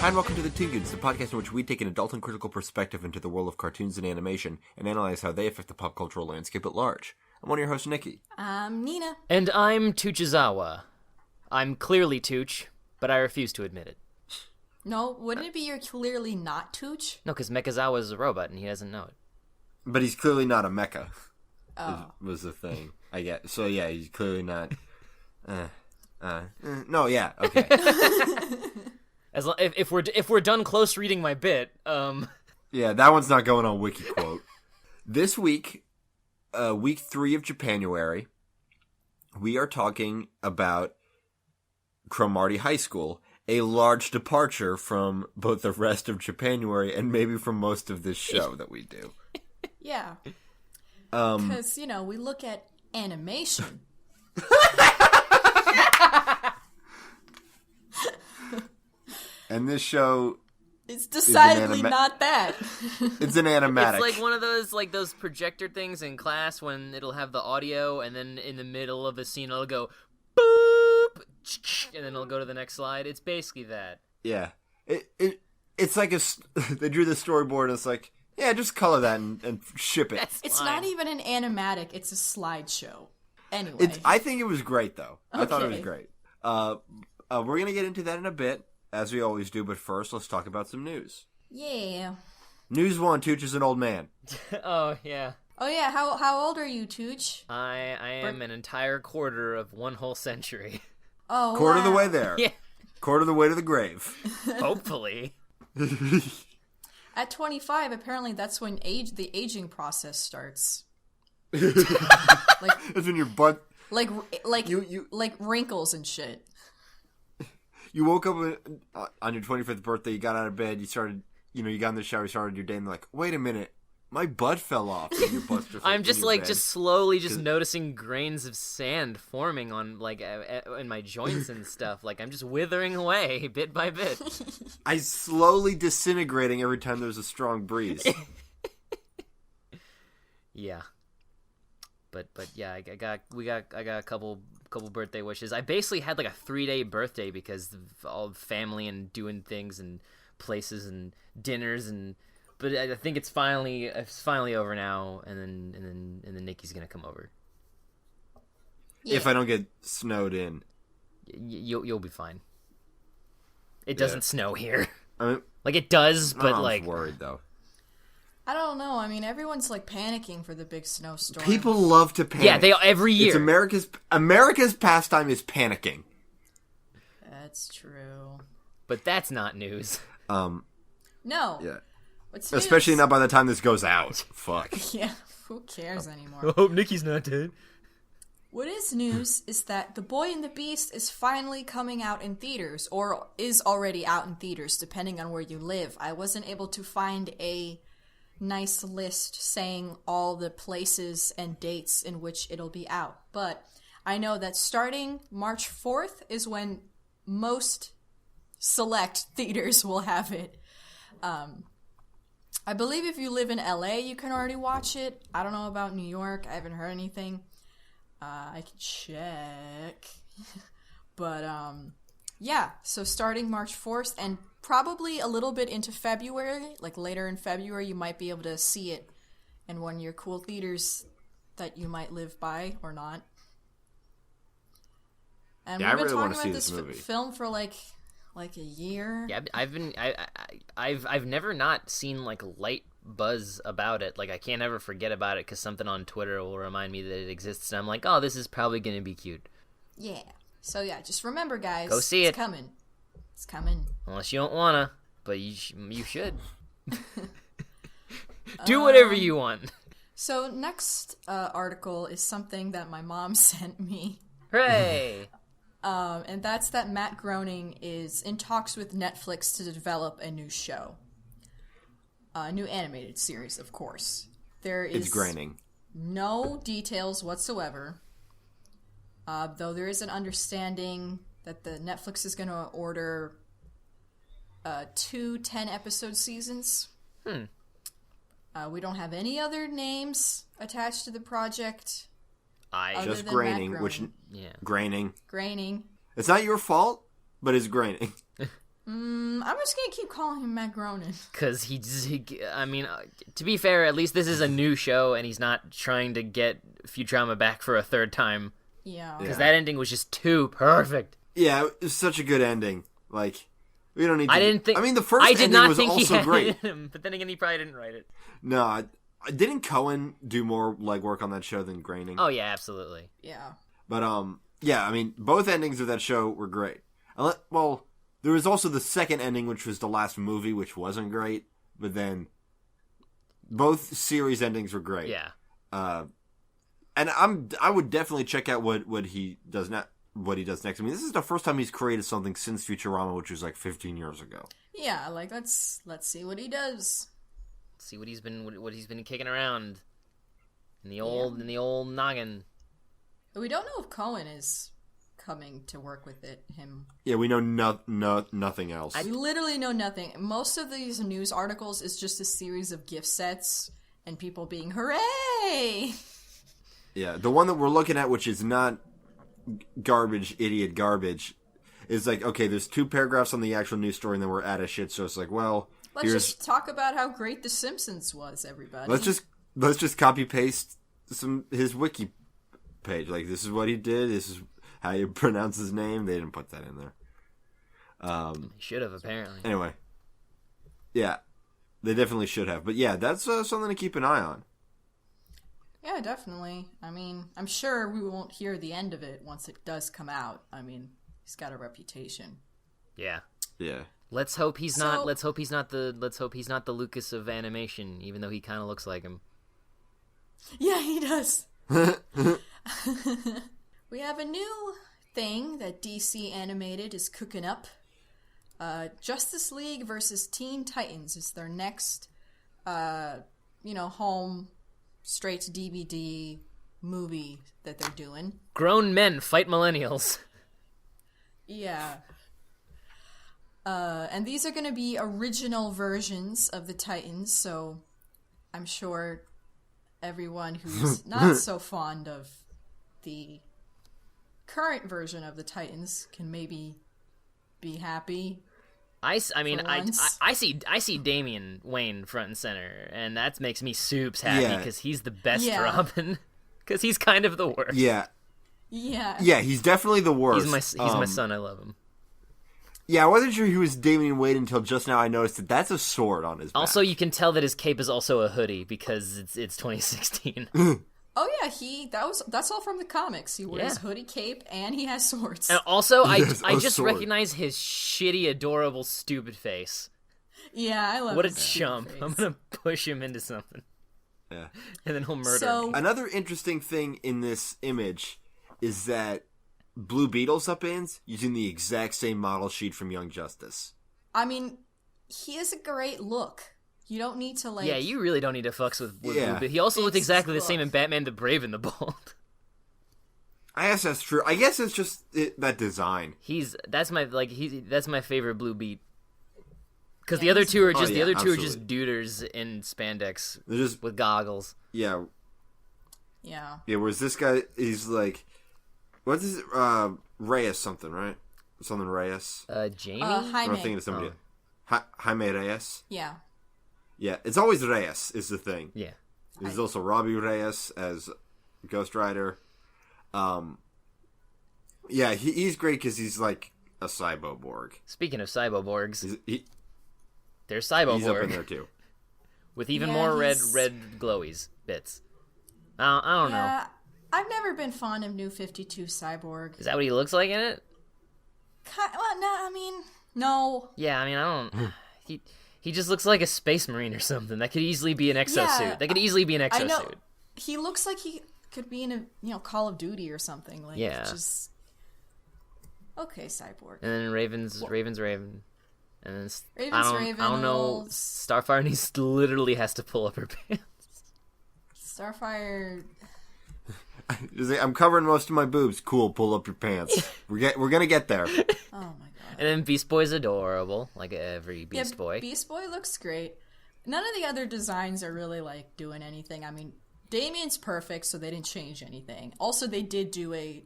Hi and welcome to the Toon Goons, the podcast in which we take an adult and critical perspective into the world of cartoons and animation and analyze how they affect the pop cultural landscape at large. I'm one of your hosts, Nikki. I'm Nina. And I'm Toochizawa. I'm clearly Tooch, but I refuse to admit it. No, wouldn't it be you're clearly not Tooch? No, because Mechazawa is a robot and he doesn't know it. But he's clearly not a mecha. Oh. Was the thing, I guess. So yeah, he's clearly not... No, yeah, okay. If we're done close reading my bit, Yeah, that one's not going on WikiQuote. This week, week 3 of Japanuary, we are talking about Cromartie High School, a large departure from both the rest of Japanuary and maybe from most of this show that we do. Yeah. Because, we look at animation. And this show... It's decidedly not that. It's an animatic. It's like one of those projector things in class when it'll have the audio and then in the middle of a scene it'll go boop and then it'll go to the next slide. It's basically that. Yeah. It's like they drew the storyboard and it's like, yeah, just color that and ship it. It's not even an animatic, it's a slideshow. Anyway. I think it was great, though. Okay. I thought it was great. We're going to get into that in a bit, as we always do, but first, let's talk about some news. Yeah. News 1, Tooch is an old man. Oh, yeah. Oh, yeah, how old are you, Tooch? I am an entire quarter of one whole century. Oh, Quarter of the way there. Yeah. Quarter of the way to the grave. Hopefully. At 25, apparently that's when the aging process starts. That's when your butt... Like You like wrinkles and shit. You woke up on your 25th birthday, you got out of bed, you got in the shower, you started your day, and like, wait a minute, my butt fell off. And your butt's just, I'm just in your bed. slowly noticing grains of sand forming on in my joints and stuff. Like I'm just withering away bit by bit. I'm slowly disintegrating every time there's a strong breeze. Yeah. But yeah, I got a couple birthday wishes. I basically had like a 3-day birthday because of all family and doing things and places and dinners but I think it's finally over now and then Nikki's gonna come over. Yeah. If I don't get snowed in. You'll be fine. It doesn't snow here. I mean, like it does, but I'm worried though. I don't know. I mean, everyone's like panicking for the big snowstorm. People love to panic. Yeah, they every year. It's America's pastime is panicking. That's true. But that's not news. No. Yeah. What's Especially news? not by the time this goes out. Fuck. Yeah. Who cares anymore? I hope Nikki's not dead. What is news is that The Boy and the Beast is finally coming out in theaters, or is already out in theaters, depending on where you live. I wasn't able to find a nice list saying all the places and dates in which it'll be out. But I know that starting March 4th is when most select theaters will have it. I believe if you live in LA, you can already watch it. I don't know about New York. I haven't heard anything. I can check. But, yeah. So starting March 4th and probably a little bit into February, like later in February, you might be able to see it in one of your cool theaters that you might live by or not. And Yeah, we've been I really want talking to about see this this movie. film for like a year. Yeah, I've never not seen like light buzz about it. Like I can't ever forget about it because something on Twitter will remind me that it exists, and I'm like, oh, this is probably gonna be cute. Yeah. So yeah, just remember, guys. Go see it. It's coming. It's coming. Unless you don't wanna, but you should. Do whatever you want. So next article is something that my mom sent me. Hooray! And that's that Matt Groening is in talks with Netflix to develop a new show. A new animated series, of course. It's graining. No details whatsoever. Though there is an understanding that the Netflix is going to order 2 10-episode seasons. We don't have any other names attached to the project. Just graining, Yeah. Graining. Graining. It's not your fault, but it's graining. I'm just gonna keep calling him Matt Groening. Because I mean, to be fair, at least this is a new show, and he's not trying to get Futurama back for a third time. Yeah. Because that ending was just too perfect. Yeah, it was such a good ending. Like, we don't need to... I didn't think... I mean, the first I did ending not was think also he great. had him, but then again, he probably didn't write it. No, didn't Cohen do more legwork on that show than Groening? Oh, yeah, absolutely. Yeah. But, yeah, I mean, both endings of that show were great. Well, there was also the second ending, which was the last movie, which wasn't great. But then, both series endings were great. Yeah. And I would definitely check out what he does next. I mean, this is the first time he's created something since Futurama, which was like 15 years ago. Yeah, like let's see what he does. See what he's been kicking around in the old noggin. But we don't know if Cohen is coming to work with him. Yeah, we know nothing else. We literally know nothing. Most of these news articles is just a series of gift sets and people being hooray. Yeah, the one that we're looking at, which is not idiot garbage, is like, okay, there's 2 paragraphs on the actual news story, and then we're at a shit. So it's like, well, let's just talk about how great The Simpsons was, everybody. Let's just copy paste his wiki page. Like, this is what he did. This is how you pronounce his name. They didn't put that in there. Should have, apparently. Anyway, yeah, they definitely should have. But yeah, that's something to keep an eye on. Yeah, definitely. I mean, I'm sure we won't hear the end of it once it does come out. I mean, he's got a reputation. Yeah. Yeah. Let's hope he's not the Lucas of animation, even though he kind of looks like him. Yeah, he does. We have a new thing that DC Animated is cooking up. Justice League versus Teen Titans is their next, home straight to DVD movie that they're doing. Grown men fight millennials. Yeah. And these are going to be original versions of the Titans, so I'm sure everyone who's not so fond of the current version of the Titans can maybe be happy. I see Damian Wayne front and center, and that makes me soups happy because he's the best Robin. Because he's kind of the worst. Yeah. Yeah. Yeah, he's definitely the worst. He's my son. I love him. Yeah, I wasn't sure he was Damian Wayne until just now I noticed that that's a sword on his back. Also, you can tell that his cape is also a hoodie because it's 2016. Oh yeah, that's all from the comics. He wears hoodie cape and he has swords. And also, I just sword. recognize his shitty, adorable, stupid face. Yeah, I love what a his chump. face. I'm gonna push him into something. Yeah. And then he'll murder So- me. Another interesting thing in this image is that Blue Beetle's up ends using the exact same model sheet from Young Justice. I mean, he has a great look. You don't need to Yeah, you really don't need to fucks with Blue Yeah. Beetle. He also looked It's exactly the look. same in Batman the Brave and the Bold. I guess that's true. I guess it's just that design. That's my favorite Blue Beat. Because Yeah, the other he's- two are Oh, just yeah, are just absolutely. duders in spandex They're just with goggles. yeah. Yeah. Whereas this guy, he's like, what is it? Reyes something, right? Something Reyes. Jamie? Or I'm Jaime. thinking of somebody. Jaime Reyes. Yeah. Yeah, it's always Reyes is the thing. Yeah. There's also Robbie Reyes as Ghost Rider. Yeah, he's great because he's like a cyborg. Speaking of cyborgs, He's there's up in cyborg there too. with even Yeah, more red he's- glowies bits. I don't know. Yeah. I've never been fond of New 52 Cyborg. Is that what he looks like in it? Well, no, I mean, no. Yeah, I mean, I don't. He just looks like a space marine or something. That could easily be an exosuit. Yeah, That could easily be an I know. exosuit. He looks like he could be in a Call of Duty or something. Like, Yeah. just okay, Cyborg. And then Raven's Raven. And then Raven's Raven. I don't know. Starfire literally has to pull up her pants. Starfire. He's like, I'm covering most of my boobs. Cool, pull up your pants. We're gonna get there. Oh my god. And then Beast Boy's adorable, like every Beast Boy. Beast Boy looks great. None of the other designs are really like doing anything. I mean, Damien's perfect, so they didn't change anything. Also, they did do a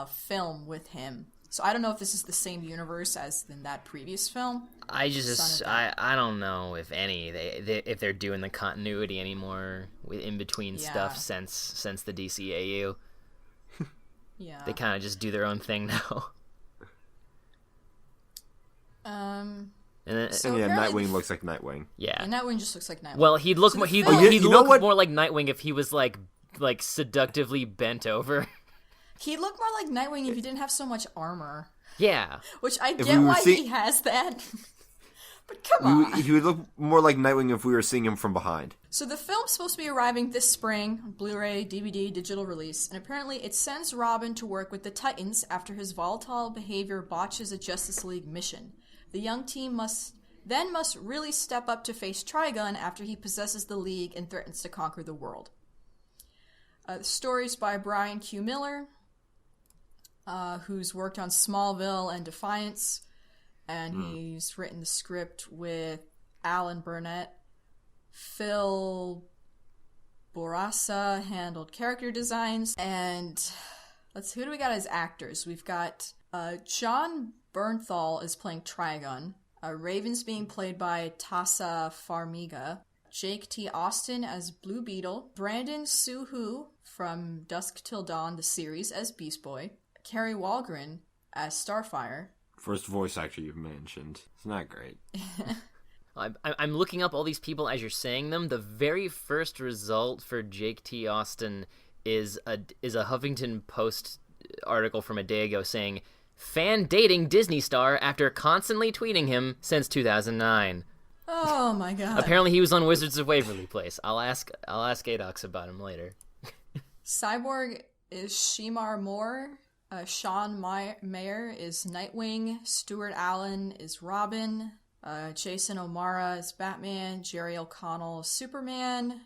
film with him, So I don't know if this is the same universe as in that previous film. I don't know if if they're doing the continuity anymore with in between stuff since the DCAU. Yeah. They kind of just do their own thing now. Nightwing looks like Nightwing. Yeah. And Nightwing just looks like Nightwing. Well, he'd look more like Nightwing if he was like seductively bent over. He'd look more like Nightwing if he didn't have so much armor. Yeah. Which I get why he has that. But come on. He would look more like Nightwing if we were seeing him from behind. So the film's supposed to be arriving this spring, Blu-ray, DVD, digital release, and apparently it sends Robin to work with the Titans after his volatile behavior botches a Justice League mission. The young team must really step up to face Trigun after he possesses the League and threatens to conquer the world. The story's by Brian Q. Miller, who's worked on Smallville and Defiance, and he's written the script with Alan Burnett. Phil Bourassa handled character designs, and who do we got as actors? We've got John Bernthal is playing Trigun, Raven's being played by Tassa Farmiga, Jake T. Austin as Blue Beetle, Brandon Suhu from Dusk Till Dawn, the series, as Beast Boy, Carrie Walgren as Starfire. First voice actor you've mentioned. It's not great. I'm looking up all these people as you're saying them. The very first result for Jake T. Austin is a Huffington Post article from a day ago saying, "Fan dating Disney star after constantly tweeting him since 2009." Oh my god. Apparently he was on Wizards of Waverly Place. I'll ask Adox about him later. Cyborg is Shemar Moore. Sean Mayer is Nightwing. Stuart Allen is Robin. Jason O'Mara as Batman. Jerry O'Connell as Superman.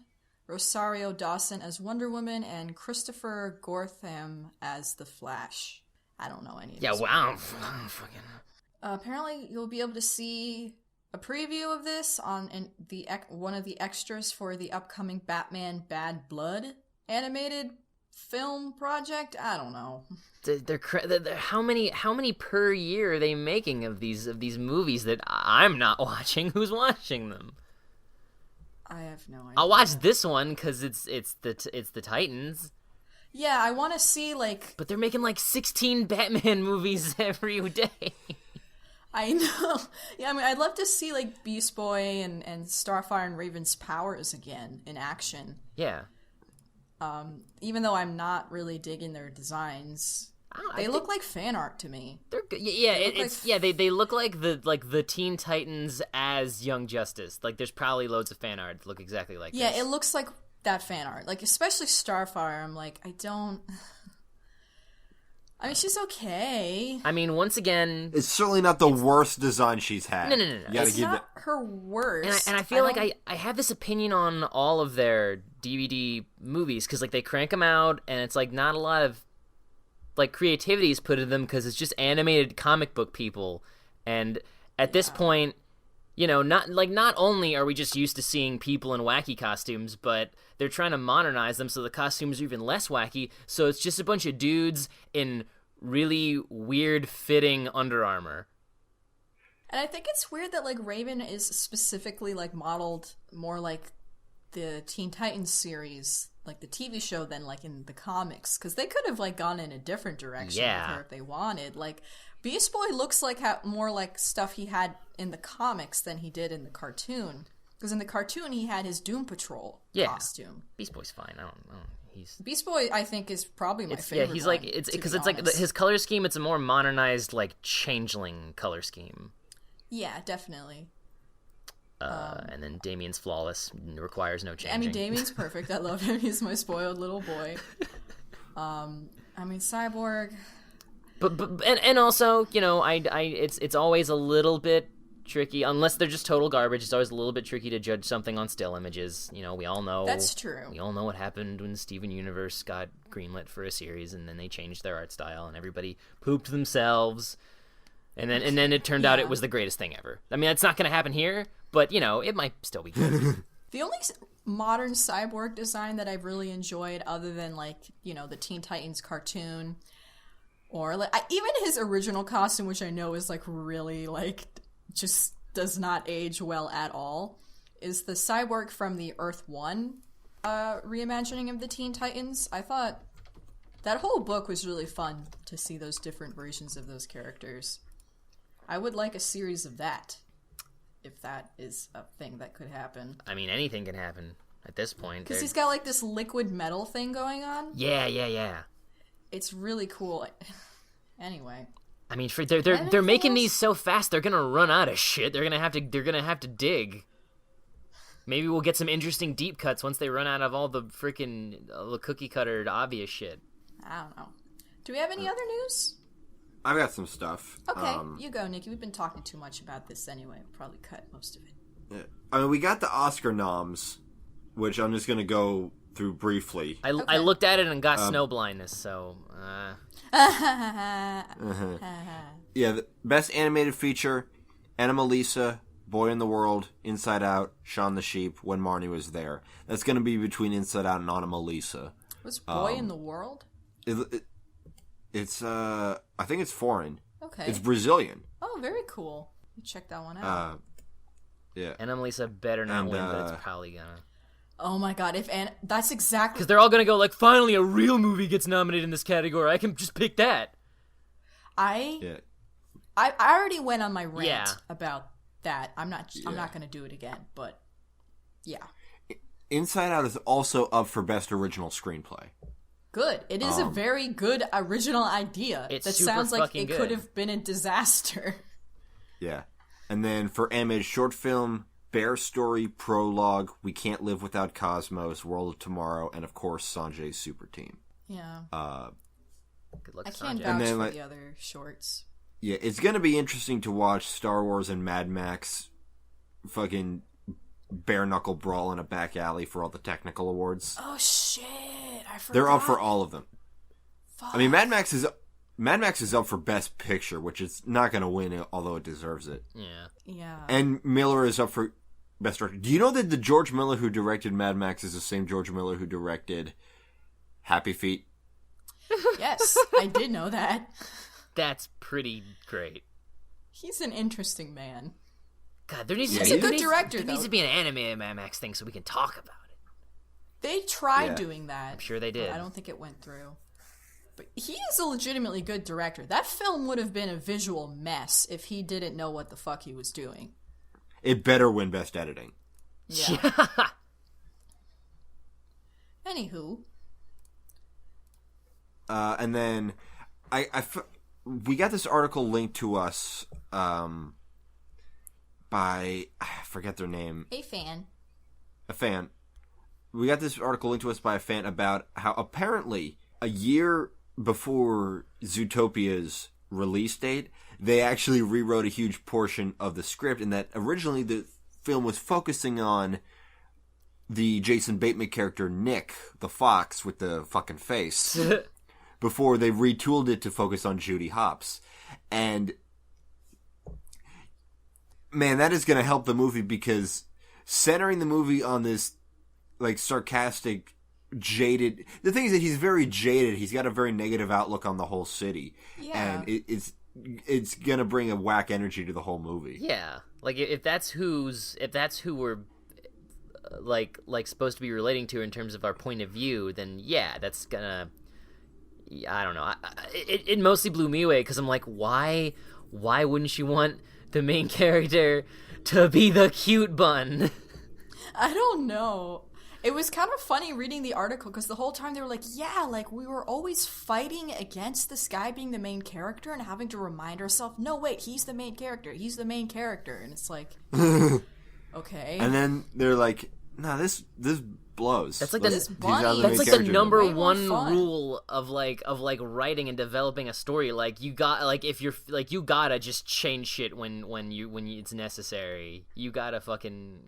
Rosario Dawson as Wonder Woman. And Christopher Gortham as The Flash. I don't know any of these. Yeah, wow. Apparently you'll be able to see a preview of this on one of the extras for the upcoming Batman Bad Blood animated film project. I don't know. How many per year are they making of these movies that I'm not watching? Who's watching them? I have no idea. I'll watch this one because it's the Titans. Yeah, I want to see But they're making 16 Batman movies every day. I know. Yeah, I mean, I'd love to see Beast Boy and Starfire and Raven's powers again in action. Yeah. Even though I'm not really digging their designs, they look like fan art to me. They're good. Yeah, they look like the Teen Titans as Young Justice. There's probably loads of fan art that look exactly like this. Yeah, it looks like that fan art. Especially Starfire. I'm I mean, she's okay. I mean, once again, it's certainly not the worst design she's had. No. It's not her worst. And I feel like I have this opinion on all of their DVD movies because they crank them out and it's not a lot of creativity is put in them because it's just animated comic book people. And at this point, not only are we just used to seeing people in wacky costumes, but they're trying to modernize them so the costumes are even less wacky. So it's just a bunch of dudes in really weird fitting Under Armour. And I think it's weird that Raven is specifically modeled more like the Teen Titans series, the TV show, than in the comics, because they could have gone in a different direction with her if they wanted. Beast Boy looks more like stuff he had in the comics than he did in the cartoon. Because in the cartoon, he had his Doom Patrol costume. Beast Boy's fine. I don't know. Beast Boy, I think, is probably my favorite. Yeah, he's his color scheme. It's a more modernized changeling color scheme. Yeah, definitely. And then Damien's flawless, requires no changing. I mean, Damien's perfect. I love him. He's my spoiled little boy. I mean, Cyborg. But also, it's always a little bit tricky, unless they're just total garbage. It's always a little bit tricky to judge something on still images. We all know that's true. We all know what happened when Steven Universe got greenlit for a series, and then they changed their art style, and everybody pooped themselves. And then it turned out it was the greatest thing ever. I mean, that's not going to happen here, but it might still be good. The only modern Cyborg design that I've really enjoyed, other than the Teen Titans cartoon Or like even his original costume, which I know is like really like just does not age well at all, is the Cyborg from the Earth 1 reimagining of the Teen Titans. I thought that whole book was really fun to see those different versions of those characters. I would like a series of that, if that is a thing that could happen. I mean, anything can happen at this point. Because he's got like this liquid metal thing going on. Yeah. It's really cool. Anyway. I mean, they're making these so fast, they're gonna run out of shit. They're gonna have to dig. Maybe we'll get some interesting deep cuts once they run out of all the freaking cookie cutter obvious shit. I don't know. Do we have any other news? I've got some stuff. Okay, you go, Nikki. We've been talking too much about this anyway. We'll probably cut most of it. Yeah. I mean, we got the Oscar noms, which I'm just going to go through briefly. I looked at it and got snow blindness, so... Yeah, the Best Animated Feature, Anomalisa, Boy in the World, Inside Out, Shaun the Sheep, When Marnie Was There. That's going to be between Inside Out and Anomalisa. What's Boy in the World? It's, I think it's foreign. Okay. It's Brazilian. Oh, very cool. You check that one out. Yeah. And Annalisa better not win, but it's probably gonna. Oh my god, that's exactly... Because they're all gonna go like, finally a real movie gets nominated in this category, I can just pick that. I already went on my rant about that. I'm not gonna do it again, but yeah. Inside Out is also up for Best Original Screenplay. Good. It is a very good original idea. It sounds like it could have been a disaster. Yeah. And then for animated short film, Bear Story, Prologue, We Can't Live Without Cosmos, World of Tomorrow, and of course Sanjay's Super Team. Yeah. Good luck, I can't Sanjay. vouch for the other shorts. Yeah, it's going to be interesting to watch Star Wars and Mad Max fucking bare knuckle brawl in a back alley for all the technical awards. Oh shit! I forgot. They're up for all of them. Fuck. I mean, Mad Max is up for Best Picture, which is not going to win, although it deserves it. Yeah. And Miller is up for Best Director. Do you know that the George Miller who directed Mad Max is the same George Miller who directed Happy Feet? Yes, I did know that. That's pretty great. He's an interesting man. God, there needs He's a good director, There needs to be an anime Mad Max thing so we can talk about it. They tried doing that. I'm sure they did. I don't think it went through. But he is a legitimately good director. That film would have been a visual mess if he didn't know what the fuck he was doing. It better win Best Editing. Yeah. Anywho. And then we got this article linked to us by, I forget their name. A fan. We got this article linked to us by a fan about how apparently a year before Zootopia's release date, they actually rewrote a huge portion of the script, and that originally the film was focusing on the Jason Bateman character Nick, the fox with the fucking face, before they retooled it to focus on Judy Hopps. And man, that is going to help the movie, because centering the movie on this like sarcastic, jaded... The thing is that he's very jaded. He's got a very negative outlook on the whole city. Yeah. And it's going to bring a whack energy to the whole movie. Yeah. Like, if that's who we're like supposed to be relating to in terms of our point of view, then yeah, that's gonna... I don't know. It mostly blew me away, because I'm like, why wouldn't you want the main character to be the cute bun? I don't know. It was kind of funny reading the article, because the whole time they were like, yeah, like, we were always fighting against this guy being the main character and having to remind ourselves, no, wait, he's the main character. And it's like, okay. And then they're like, nah, this blows. That's like These are the that's main like the characters. number Way more one fun. rule of writing and developing a story. Like, you gotta just change shit when it's necessary. You gotta fucking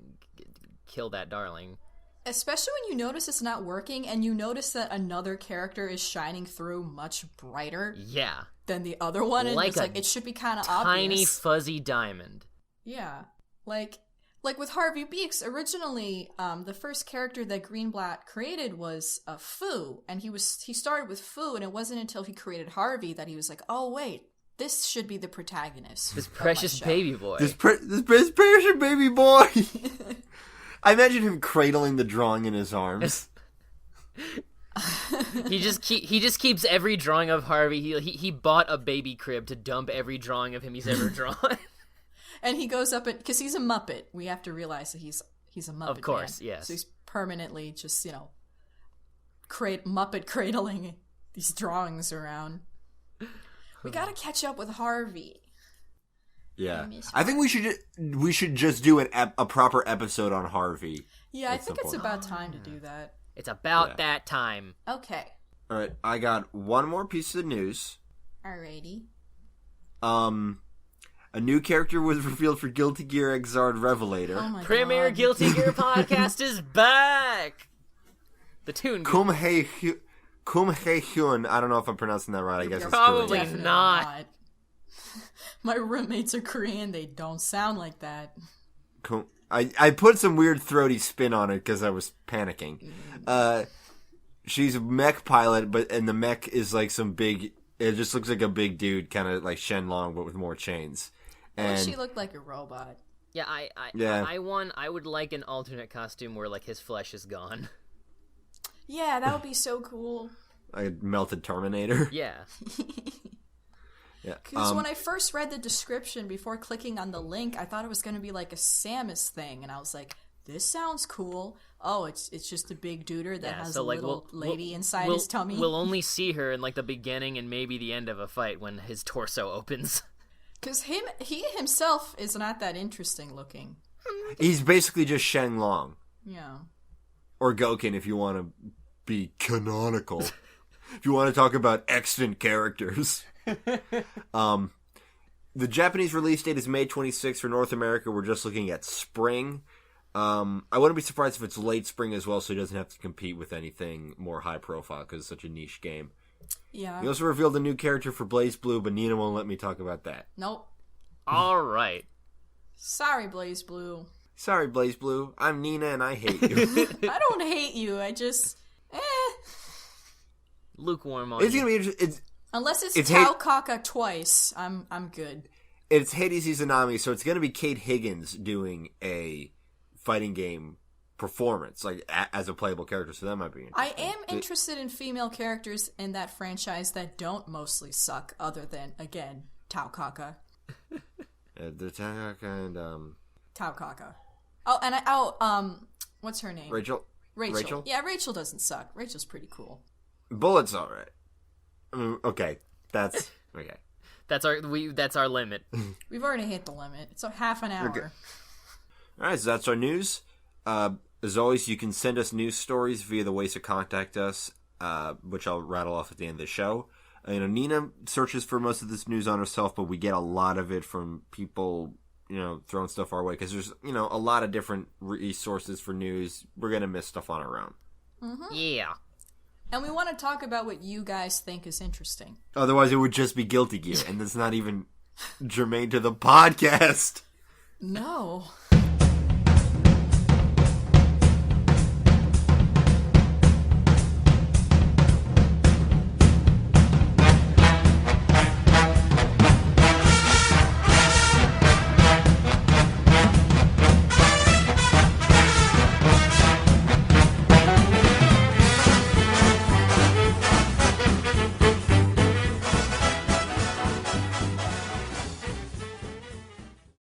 kill that darling. Especially when you notice it's not working, and you notice that another character is shining through much brighter Yeah. than the other one, and Like it's a like, it should be kind of Tiny obvious. fuzzy diamond. Yeah. Like, Like with Harvey Beaks, originally, the first character that Greenblatt created was Foo, and he started with Foo, and it wasn't until he created Harvey that he was like, oh wait, this should be the protagonist. This precious baby boy. This precious baby boy. I imagine him cradling the drawing in his arms. He just keeps every drawing of Harvey. He bought a baby crib to dump every drawing of him he's ever drawn. And he goes up because he's a Muppet. We have to realize that he's a Muppet. Of course, man. yes. So he's permanently just Muppet cradling these drawings around. We gotta catch up with Harvey. Yeah, I think we should just do a proper episode on Harvey. Yeah, I think it's about time to do that. It's about that time. Okay. All right, I got one more piece of news. Alrighty. A new character was revealed for Guilty Gear Xrd Revelator. Oh my Premier God. Guilty Gear podcast is back. The Toon Goons. Kum Hei Hyun. I don't know if I'm pronouncing that right. I guess it's probably Korean. not. My roommates are Korean. They don't sound like that. I put some weird throaty spin on it because I was panicking. She's a mech pilot, and the mech is like some big. It just looks like a big dude, kind of like Shenlong, but with more chains. Well, And she looked like a robot. Yeah, I would like an alternate costume where like his flesh is gone. Yeah, that would be so cool. a melted Terminator. Yeah. Yeah. Because when I first read the description before clicking on the link, I thought it was going to be like a Samus thing, and I was like, "This sounds cool." Oh, it's just a big duder that has a little lady inside his tummy. We'll only see her in like the beginning and maybe the end of a fight when his torso opens. Because he himself is not that interesting looking. He's basically just Shang Long. Yeah. Or Gouken if you want to be canonical. If you want to talk about extant characters. The Japanese release date is May 26th. For North America, we're just looking at spring. I wouldn't be surprised if it's late spring as well, so he doesn't have to compete with anything more high profile because it's such a niche game. Yeah. He also revealed a new character for Blaze Blue, but Nina won't let me talk about that. Nope. All right. Sorry, Blaze Blue. Sorry, Blaze Blue. I'm Nina and I hate you. I don't hate you. I just, Lukewarm on It's you. gonna be interesting. Unless it's It's Tao Kaka twice, I'm good. It's Hades Izanami, so it's gonna be Kate Higgins doing a fighting game performance, like as a playable character. So that might be interesting. I am interested in female characters in that franchise that don't mostly suck, other than, again, Tao Kaka. The Taka and Tao Kaka. Oh, and what's her name? Rachel. Rachel. Yeah, Rachel doesn't suck. Rachel's pretty cool. Bullet's all right. Okay, that's okay. That's our limit. We've already hit the limit. It's a half an hour. Okay. All right, so that's our news. As always, you can send us news stories via the ways to contact us, which I'll rattle off at the end of the show. Nina searches for most of this news on herself, but we get a lot of it from people, throwing stuff our way because there's, a lot of different resources for news. We're gonna miss stuff on our own. Mm-hmm. Yeah. And we want to talk about what you guys think is interesting. Otherwise, it would just be Guilty Gear, and that's not even germane to the podcast. No.